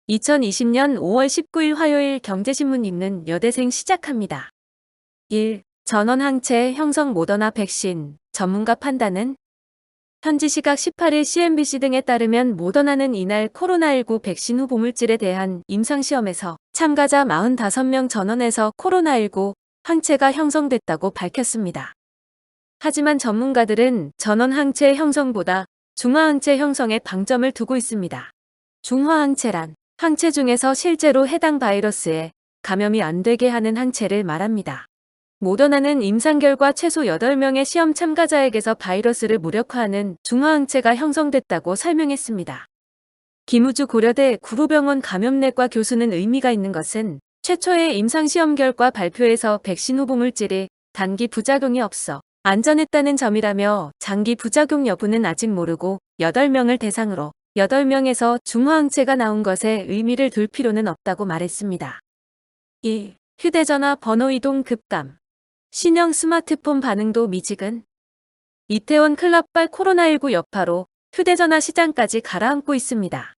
2020년 5월 19일 화요일 경제신문 읽는 여대생 시작합니다. 1. 전원 항체 형성 모더나 백신, 전문가 판단은? 현지 시각 18일 CNBC 등에 따르면 모더나는 이날 코로나19 백신 후 보물질에 대한 임상시험에서 참가자 45명 전원에서 코로나19 항체가 형성됐다고 밝혔습니다. 하지만 전문가들은 전원 항체 형성보다 중화항체 형성에 방점을 두고 있습니다. 중화항체란 항체 중에서 실제로 해당 바이러스에 감염이 안 되게 하는 항체를 말합니다. 모더나는 임상 결과 최소 8명의 시험 참가자에게서 바이러스를 무력화하는 중화항체가 형성됐다고 설명했습니다. 김우주 고려대 구로병원 감염내과 교수는 의미가 있는 것은 최초의 임상시험 결과 발표에서 백신 후 보물질이 단기 부작용이 없어 안전했다는 점이라며 장기 부작용 여부는 아직 모르고 8명을 대상으로 8명에서 중화항체가 나온 것에 의미를 둘 필요는 없다고 말했습니다. 2. 휴대전화 번호 이동 급감. 신형 스마트폰 반응도 미지근. 이태원 클럽발 코로나19 여파로 휴대전화 시장까지 가라앉고 있습니다.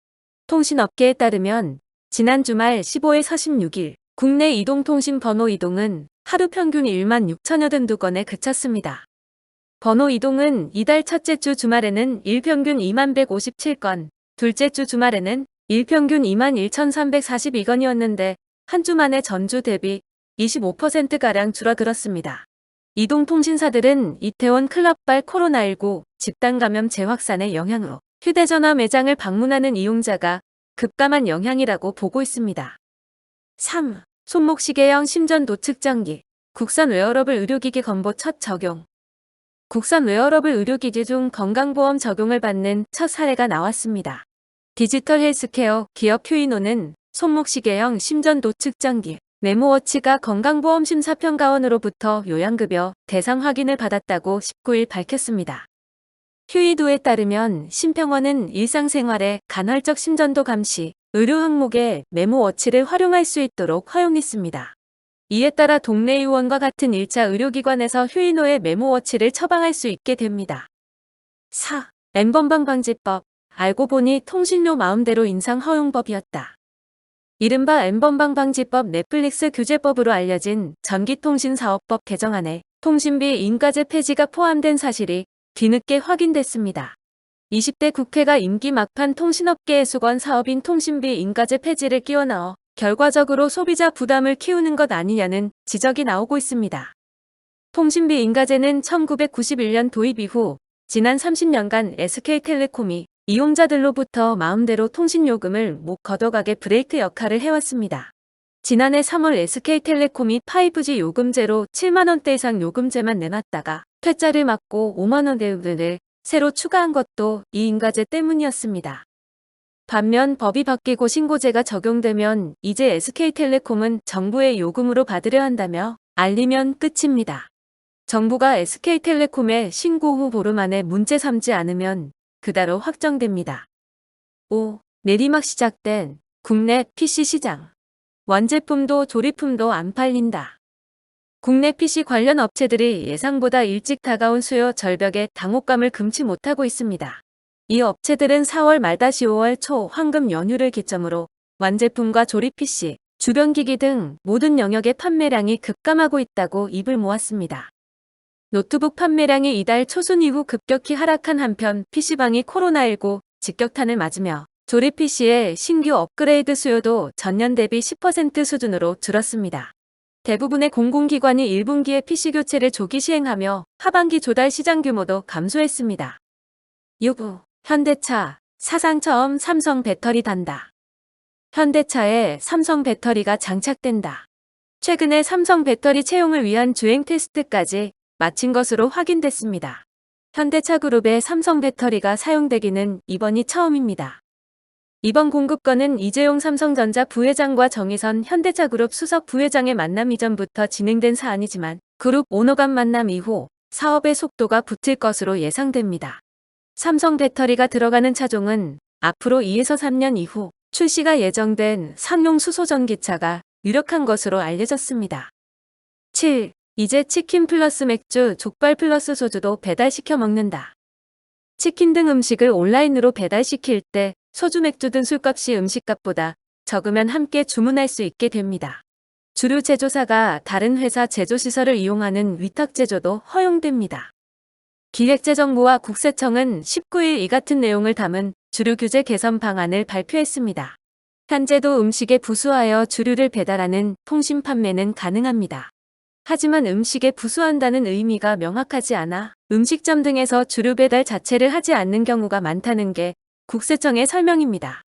통신업계에 따르면 지난 주말 15에서 16일 국내 이동통신 번호 이동은 하루 평균 1만 6천여 든 건에 그쳤습니다. 번호 이동은 이달 첫째 주 주말에는 일평균 2만 157건, 둘째 주 주말에는 일평균 2만 1,342건이었는데 한 주 만에 전주 대비 25%가량 줄어들었습니다. 이동통신사들은 이태원 클럽발 코로나19 집단 감염 재확산의 영향으로 휴대전화 매장을 방문하는 이용자가 급감한 영향이라고 보고 있습니다. 3. 손목시계형 심전도 측정기. 국산 웨어러블 의료기기 건보 첫 적용. 국산 웨어러블 의료기기 중 건강보험 적용을 받는 첫 사례가 나왔습니다. 디지털 헬스케어 기업 휴이노는 손목시계형 심전도 측정기 메모워치가 건강보험 심사평가원으로부터 요양급여 대상 확인을 받았다고 19일 밝혔습니다. 휴이도에 따르면 심평원은 일상생활에 간헐적 심전도 감시, 의료 항목에 메모워치를 활용할 수 있도록 허용했습니다. 이에 따라 동네 의원과 같은 1차 의료기관에서 휴이노의 메모워치를 처방할 수 있게 됩니다. 4. N번방 방지법. 알고 보니 통신료 마음대로 인상 허용법이었다. 이른바 N번방 방지법 넷플릭스 규제법으로 알려진 전기통신사업법 개정안에 통신비 인가제 폐지가 포함된 사실이 뒤늦게 확인됐습니다. 20대 국회가 임기 막판 통신업계의 수건 사업인 통신비 인가제 폐지를 끼워넣어 결과적으로 소비자 부담을 키우는 것 아니냐는 지적이 나오고 있습니다. 통신비 인가제는 1991년 도입 이후 지난 30년간 SK텔레콤이 이용자들로부터 마음대로 통신요금을 못 걷어가게 브레이크 역할을 해왔습니다. 지난해 3월 SK텔레콤이 5G 요금제로 7만원대 이상 요금제만 내놨다가 퇴짜를 맞고 5만원대를 새로 추가한 것도 이 인가제 때문이었습니다. 반면 법이 바뀌고 신고제가 적용되면 이제 SK텔레콤은 정부의 요금으로 받으려 한다며 알리면 끝입니다. 정부가 SK텔레콤에 신고 후 보름 안에 문제 삼지 않으면 그대로 확정됩니다. 5. 내리막 시작된 국내 PC 시장. 완제품도 조립품도 안 팔린다. 국내 PC 관련 업체들이 예상보다 일찍 다가온 수요 절벽에 당혹감을 금치 못하고 있습니다. 이 업체들은 4월 말-5월 초 황금 연휴를 기점으로 완제품과 조립 PC, 주변 기기 등 모든 영역의 판매량이 급감하고 있다고 입을 모았습니다. 노트북 판매량이 이달 초순 이후 급격히 하락한 한편 PC방이 코로나19 직격탄을 맞으며 조립 PC의 신규 업그레이드 수요도 전년 대비 10% 수준으로 줄었습니다. 대부분의 공공기관이 1분기에 PC 교체를 조기 시행하며 하반기 조달 시장 규모도 감소했습니다. 6. 현대차, 사상 처음 삼성 배터리 단다. 현대차에 삼성 배터리가 장착된다. 최근에 삼성 배터리 채용을 위한 주행 테스트까지 마친 것으로 확인됐습니다. 현대차 그룹의 삼성 배터리가 사용되기는 이번이 처음입니다. 이번 공급건은 이재용 삼성전자 부회장과 정의선 현대차 그룹 수석 부회장의 만남 이전부터 진행된 사안이지만 그룹 오너 간 만남 이후 사업의 속도가 붙을 것으로 예상됩니다. 삼성 배터리가 들어가는 차종은 앞으로 2에서 3년 이후 출시가 예정된 상용 수소전기차가 유력한 것으로 알려졌습니다. 7. 이제 치킨 플러스 맥주, 족발 플러스 소주도 배달시켜 먹는다. 치킨 등 음식을 온라인으로 배달시킬 때 소주, 맥주 등 술값이 음식값보다 적으면 함께 주문할 수 있게 됩니다. 주류 제조사가 다른 회사 제조시설을 이용하는 위탁제조도 허용됩니다. 기획재정부와 국세청은 19일 이 같은 내용을 담은 주류 규제 개선 방안을 발표했습니다. 현재도 음식에 부수하여 주류를 배달하는 통신 판매는 가능합니다. 하지만 음식에 부수한다는 의미가 명확하지 않아 음식점 등에서 주류 배달 자체를 하지 않는 경우가 많다는 게 국세청의 설명입니다.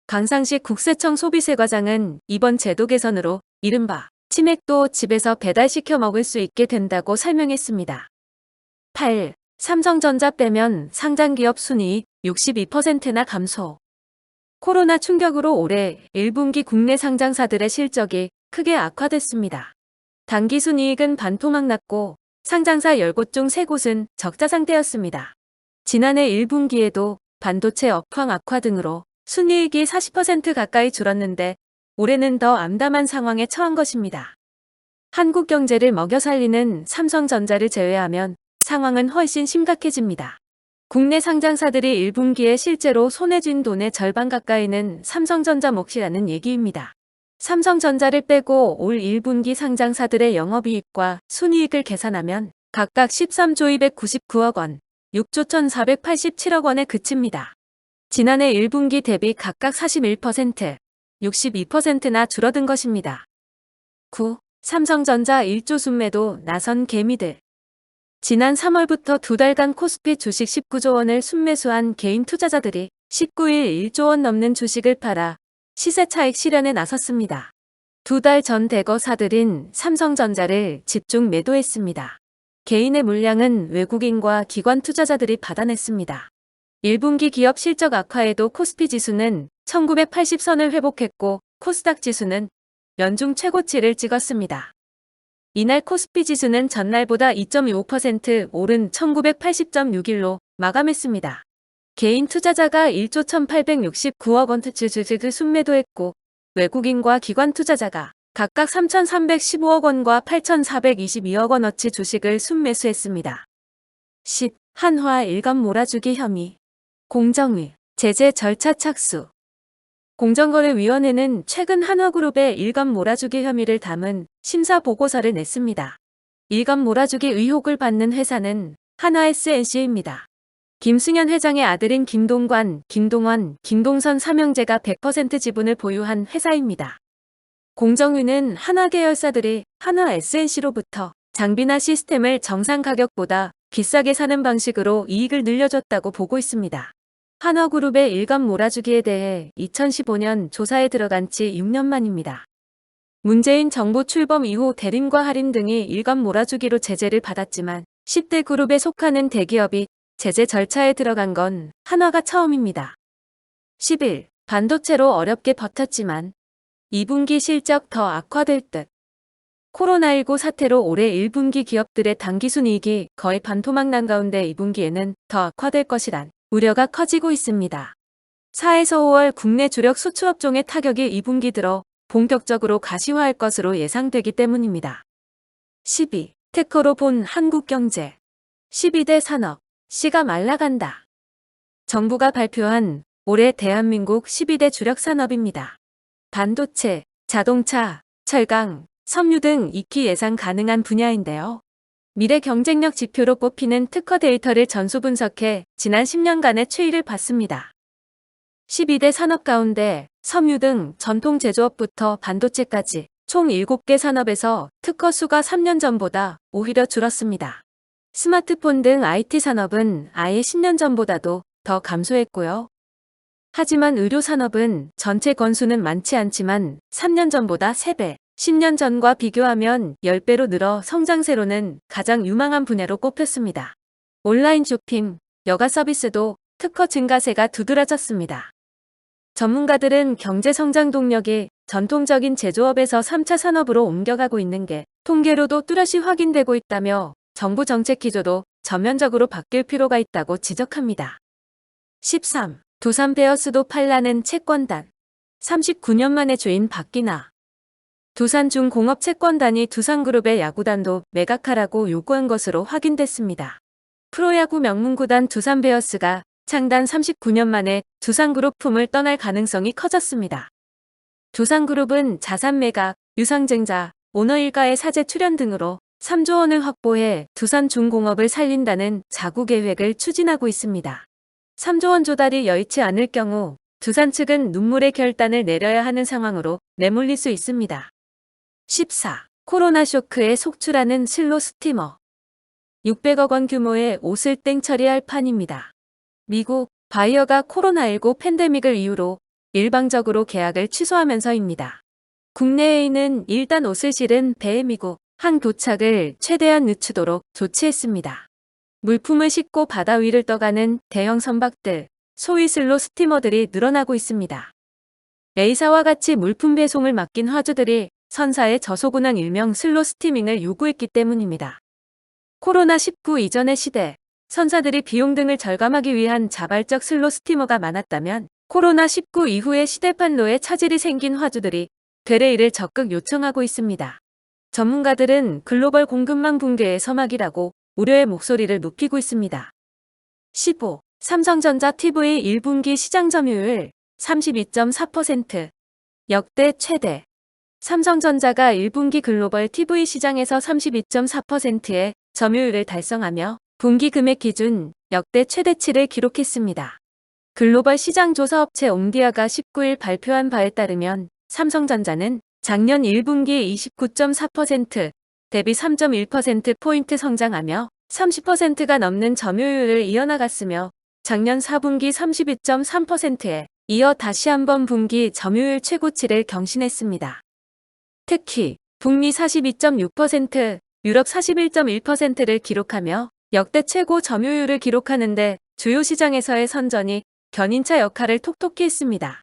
강상식 국세청 소비세과장은 이번 제도 개선으로 이른바 치맥도 집에서 배달시켜 먹을 수 있게 된다고 설명했습니다. 8. 삼성전자 빼면 상장기업 순이익 62%나 감소. 코로나 충격으로 올해 1분기 국내 상장사들의 실적이 크게 악화됐습니다. 당기순이익은 반토막 났고 상장사 10곳 중 3곳은 적자 상태였습니다. 지난해 1분기에도 반도체 업황 악화 등으로 순이익이 40% 가까이 줄었는데 올해는 더 암담한 상황에 처한 것입니다. 한국 경제를 먹여 살리는 삼성전자를 제외하면 상황은 훨씬 심각해집니다. 국내 상장사들이 1분기에 실제로 손해진 돈의 절반 가까이는 삼성전자 몫이라는 얘기입니다. 삼성전자를 빼고 올 1분기 상장사들의 영업이익과 순이익을 계산하면 각각 13조 299억 원, 6조 1487억 원에 그칩니다. 지난해 1분기 대비 각각 41%, 62%나 줄어든 것입니다. 9. 삼성전자 1조 순매도 나선 개미들. 지난 3월부터 2달간 코스피 주식 19조 원을 순매수한 개인 투자자들이 19일 1조 원 넘는 주식을 팔아 시세 차익 실현에 나섰습니다. 2달 전 대거 사들인 삼성전자를 집중 매도했습니다. 개인의 물량은 외국인과 기관 투자자들이 받아냈습니다. 1분기 기업 실적 악화에도 코스피 지수는 1980선을 회복했고 코스닥 지수는 연중 최고치를 찍었습니다. 이날 코스피 지수는 전날보다 2.25% 오른 1980.61로 마감했습니다. 개인 투자자가 1조 1869억 원 주식을 순매도했고 외국인과 기관 투자자가 각각 3,315억 원과 8,422억 원어치 주식을 순매수했습니다. 10. 한화 일감 몰아주기 혐의. 공정위, 제재 절차 착수. 공정거래위원회는 최근 한화그룹의 일감 몰아주기 혐의를 담은 심사 보고서를 냈습니다. 일감 몰아주기 의혹을 받는 회사는 한화 SNC입니다. 김승현 회장의 아들인 김동관, 김동원, 김동선 삼형제가 100% 지분을 보유한 회사입니다. 공정위는 한화 계열사들이 한화 SNC로부터 장비나 시스템을 정상 가격보다 비싸게 사는 방식으로 이익을 늘려줬다고 보고 있습니다. 한화그룹의 일감 몰아주기에 대해 2015년 조사에 들어간 지 6년 만입니다. 문재인 정부 출범 이후 대림과 할인 등이 일감 몰아주기로 제재를 받았지만 10대 그룹에 속하는 대기업이 제재 절차에 들어간 건 한화가 처음입니다. 11. 반도체로 어렵게 버텼지만 2분기 실적 더 악화될 듯. 코로나19 사태로 올해 1분기 기업들의 당기순이익이 거의 반토막 난 가운데 2분기에는 더 악화될 것이란 우려가 커지고 있습니다. 4에서 5월 국내 주력 수출업종의 타격이 2분기 들어 본격적으로 가시화할 것으로 예상되기 때문입니다. 12. 특허로 본 한국경제. 12대 산업. 씨가 말라간다. 정부가 발표한 올해 대한민국 12대 주력 산업입니다. 반도체, 자동차, 철강, 섬유 등 익히 예상 가능한 분야인데요. 미래 경쟁력 지표로 꼽히는 특허 데이터를 전수 분석해 지난 10년간의 추이를 봤습니다. 12대 산업 가운데 섬유 등 전통 제조업부터 반도체까지 총 7개 산업에서 특허 수가 3년 전보다 오히려 줄었습니다. 스마트폰 등 IT 산업은 아예 10년 전보다도 더 감소했고요. 하지만 의료 산업은 전체 건수는 많지 않지만 3년 전보다 3배, 10년 전과 비교하면 10배로 늘어 성장세로는 가장 유망한 분야로 꼽혔습니다. 온라인 쇼핑, 여가 서비스도 특허 증가세가 두드러졌습니다. 전문가들은 경제 성장 동력이 전통적인 제조업에서 3차 산업으로 옮겨가고 있는 게 통계로도 뚜렷이 확인되고 있다며 정부 정책 기조도 전면적으로 바뀔 필요가 있다고 지적합니다. 13. 두산 베어스도 팔라는 채권단. 39년 만에 주인 바뀌나. 두산중공업 채권단이 두산그룹의 야구단도 매각하라고 요구한 것으로 확인됐습니다. 프로야구 명문구단 두산 베어스가 창단 39년 만에 두산그룹 품을 떠날 가능성이 커졌습니다. 두산그룹은 자산 매각, 유상증자, 오너일가의 사재 출연 등으로 3조 원을 확보해 두산중공업을 살린다는 자구 계획을 추진하고 있습니다. 3조 원 조달이 여의치 않을 경우 두산 측은 눈물의 결단을 내려야 하는 상황으로 내몰릴 수 있습니다. 14. 코로나 쇼크에 속출하는 슬로 스티머. 600억 원 규모의 옷을 땡 처리할 판입니다. 미국 바이어가 코로나19 팬데믹을 이유로 일방적으로 계약을 취소하면서입니다. 국내에 있는 일단 옷을 실은 배의 미국 항 도착을 최대한 늦추도록 조치했습니다. 물품을 싣고 바다 위를 떠가는 대형 선박들, 소위 슬로 스티머들이 늘어나고 있습니다. A사와 같이 물품 배송을 맡긴 화주들이 선사의 저소군항 일명 슬로 스티밍을 요구했기 때문입니다. 코로나19 이전의 시대, 선사들이 비용 등을 절감하기 위한 자발적 슬로 스티머가 많았다면 코로나19 이후의 시대판로에 차질이 생긴 화주들이 되레이를 적극 요청하고 있습니다. 전문가들은 글로벌 공급망 붕괴의 서막이라고 우려의 목소리를 높이고 있습니다. 15. 삼성전자 TV 1분기 시장 점유율 32.4%. 역대 최대. 삼성전자가 1분기 글로벌 TV 시장에서 32.4%의 점유율을 달성하며 분기 금액 기준 역대 최대치를 기록했습니다. 글로벌 시장 조사업체 옴디아가 19일 발표한 바에 따르면 삼성전자는 작년 1분기 29.4% 대비 3.1%포인트 성장하며 30%가 넘는 점유율을 이어나갔으며 작년 4분기 32.3%에 이어 다시 한번 분기 점유율 최고치를 경신했습니다. 특히 북미 42.6%, 유럽 41.1%를 기록하며 역대 최고 점유율을 기록하는데 주요 시장에서의 선전이 견인차 역할을 톡톡히 했습니다.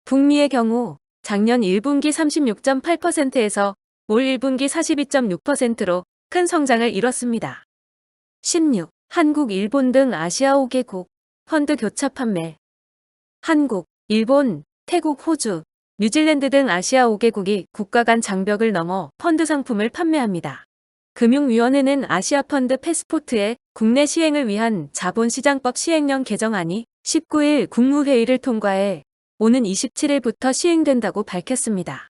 북미의 경우 작년 1분기 36.8%에서 올 1분기 42.6%로 큰 성장을 이뤘습니다. 16. 한국, 일본 등 아시아 5개국 펀드 교차 판매. 한국, 일본, 태국, 호주, 뉴질랜드 등 아시아 5개국이 국가 간 장벽을 넘어 펀드 상품을 판매합니다. 금융위원회는 아시아 펀드 패스포트의 국내 시행을 위한 자본시장법 시행령 개정안이 19일 국무회의를 통과해 오는 27일부터 시행된다고 밝혔습니다.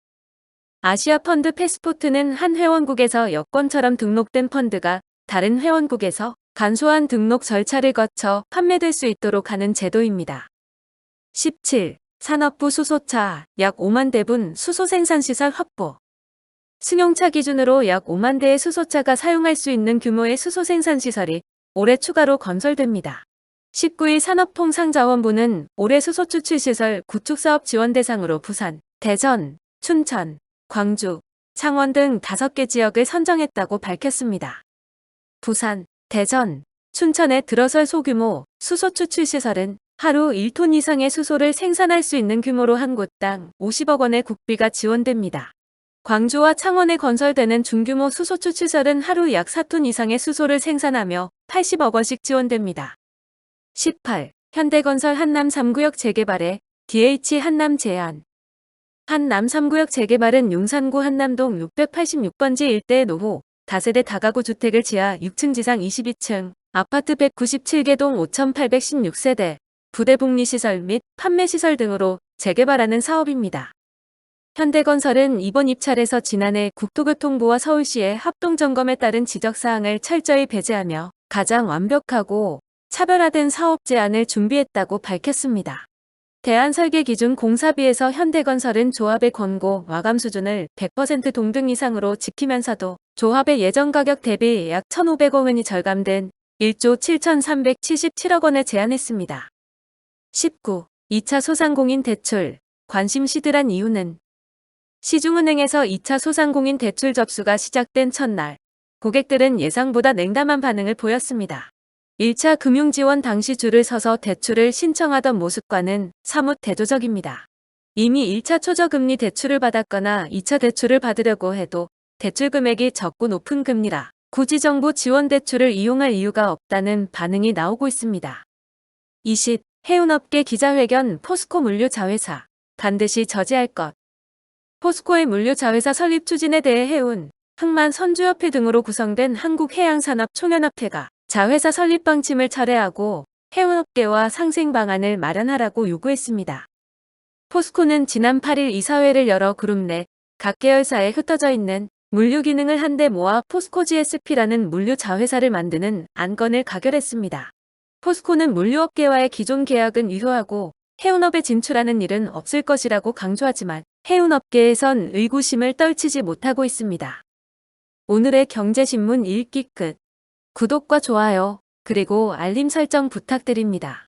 아시아 펀드 패스포트는 한 회원국에서 여권처럼 등록된 펀드가 다른 회원국에서 간소한 등록 절차를 거쳐 판매될 수 있도록 하는 제도입니다. 17. 산업부 수소차 약 5만 대분 수소 생산시설 확보. 승용차 기준으로 약 5만 대의 수소차가 사용할 수 있는 규모의 수소 생산시설이 올해 추가로 건설됩니다. 19일 산업통상자원부는 올해 수소 추출시설 구축사업 지원 대상으로 부산, 대전, 춘천, 광주, 창원 등 5개 지역을 선정했다고 밝혔습니다. 부산, 대전, 춘천에 들어설 소규모 수소 추출시설은 하루 1톤 이상의 수소를 생산할 수 있는 규모로 한 곳당 50억 원의 국비가 지원됩니다. 광주와 창원에 건설되는 중규모 수소 추출설은 하루 약 4톤 이상의 수소를 생산하며 80억 원씩 지원됩니다. 18. 현대건설 한남 3구역 재개발에 DH 한남 제안. 한남 3구역 재개발은 용산구 한남동 686번지 일대의 노후 다세대 다가구 주택을 지하 6층 지상 22층 아파트 197개 동 5,816세대 부대복리시설 및 판매시설 등으로 재개발하는 사업입니다. 현대건설은 이번 입찰에서 지난해 국토교통부와 서울시의 합동점검에 따른 지적사항을 철저히 배제하며 가장 완벽하고 차별화된 사업 제안을 준비했다고 밝혔습니다. 대안설계기준 공사비에서 현대건설은 조합의 권고 마감 수준을 100% 동등 이상으로 지키면서도 조합의 예정 가격 대비 약 1,500억 원이 절감된 1조 7,377억 원에 제안했습니다. 19. 2차 소상공인 대출, 관심 시들한 이유는 시중은행에서 2차 소상공인 대출 접수가 시작된 첫날, 고객들은 예상보다 냉담한 반응을 보였습니다. 1차 금융지원 당시 줄을 서서 대출을 신청하던 모습과는 사뭇 대조적입니다. 이미 1차 초저금리 대출을 받았거나 2차 대출을 받으려고 해도 대출 금액이 적고 높은 금리라 굳이 정부 지원 대출을 이용할 이유가 없다는 반응이 나오고 있습니다. 20. 해운업계 기자회견 포스코 물류자회사 반드시 저지할 것. 포스코의 물류자회사 설립 추진에 대해 해운, 항만 선주협회 등으로 구성된 한국해양산업총연합회가 자회사 설립 방침을 철회하고 해운업계와 상생 방안을 마련하라고 요구했습니다. 포스코는 지난 8일 이사회를 열어 그룹 내 각 계열사에 흩어져 있는 물류 기능을 한데 모아 포스코 GSP라는 물류 자회사를 만드는 안건을 가결했습니다. 포스코는 물류업계와의 기존 계약은 유효하고 해운업에 진출하는 일은 없을 것이라고 강조하지만 해운업계에선 의구심을 떨치지 못하고 있습니다. 오늘의 경제신문 읽기 끝. 구독과 좋아요, 그리고 알림 설정 부탁드립니다.